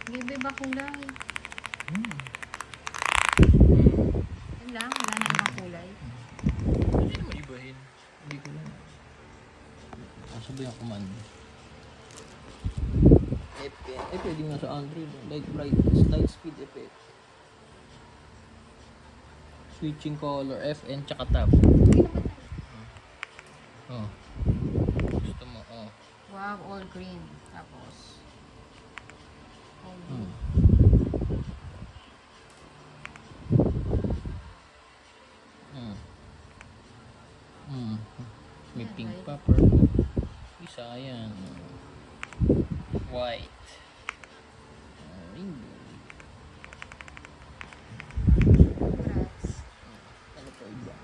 Iba-iba kulay. Hmm. Yun lang, wala na ibang kulay. Hindi naman ibahin. Hindi ko lang. Sabi ang command. Pwede nga sa Android. Light brightness, light speed effect. Switching color, FN, tsaka tab. Hindi naman tayo. Oh. Gusto mo, oh. Wow, all green. Tapos, all blue. Hmm. Hmm. Hmm. May pink pa, purple. Isa yan. White. Rainbow. Congrats. Ano pa iba?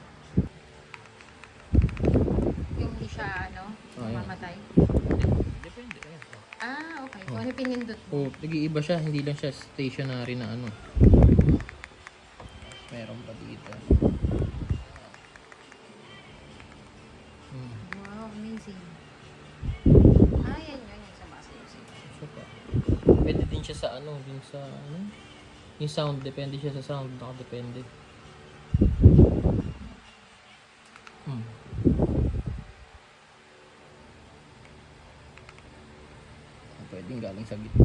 Yung hindi siya, ano, Oh, yan. mamamatay. Depende. Ayan. Ah, okay. Kung ano pinindot mo. Oh, nag-iiba siya. Hindi lang siya stationary na ano. Meron pa dito. Hmm. Wow, amazing. Ah, yan yun. Yung sa basa yung siya. So, pwede din siya sa ano, din sa ano. Yung sound, depende siya sa sound. Nakadepende. Hmm. Pwedeng galing sa gitna.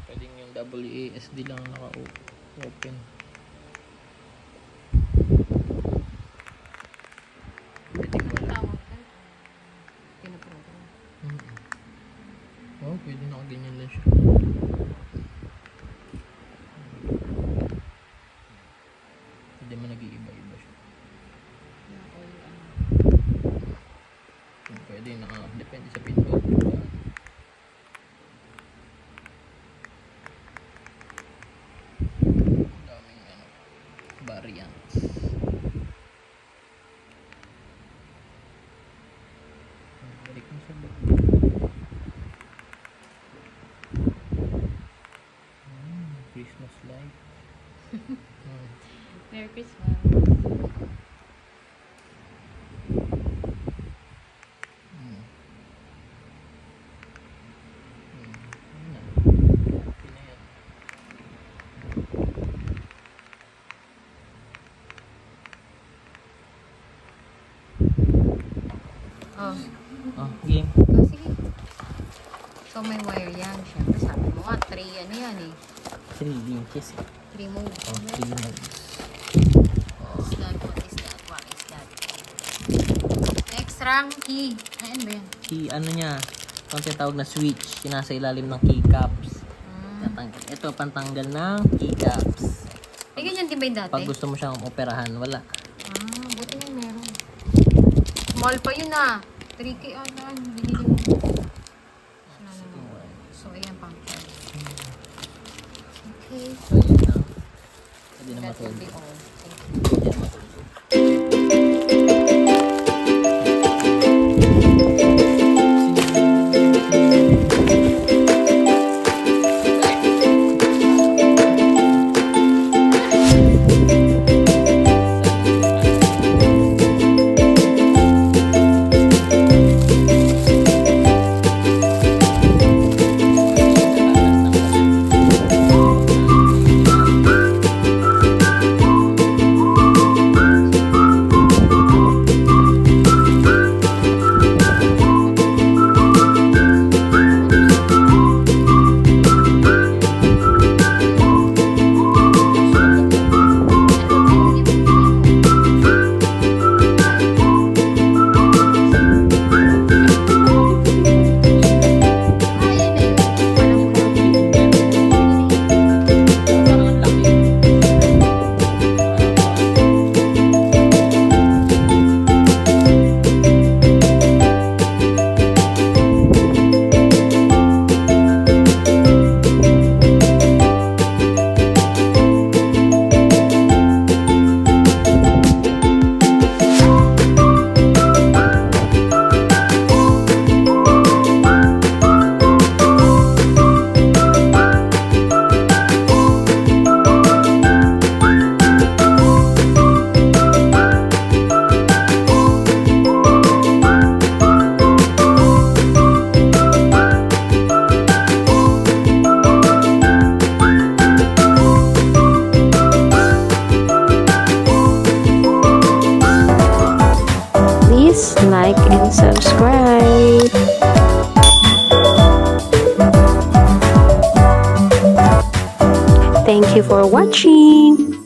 Pwedeng yung WASD lang naka-open. Pwedeng Ano wala. tawag doon? Pinaprogram. Oh, pwede nakaganyan lang siya. Pwede man nag-iiba-iba siya. Na all, ano. Pwede depende sa pindot. Daming ano, variants. Balik mo sa loob. Christmas light. Merry Christmas. Oh. Ah, game. Oh, sige. So, may wire yan. Siyempre, sabi mo nga, 3 ano yan eh. 3 inches. 3 modes. Oh, 3 modes. What's that? What is that? What is that? Next rank key. Ayan ba yan? Key, ano niya, ang tinatawag na switch, yung nasa ilalim ng keycaps. Tatanggal. Ito, pantanggal ng keycaps. Eh, ganyan din ba yung dati? Pag gusto mo siyang operahan, wala. Ah, buti nga meron. Small pa yun ah. 3K ata. Binili mo. Wala naman. So, ayan pang. Okay. So, yun na. Pwede na That will matulog. be all. Thank you. Pwede na matulog. please like and subscribe. Thank you for watching.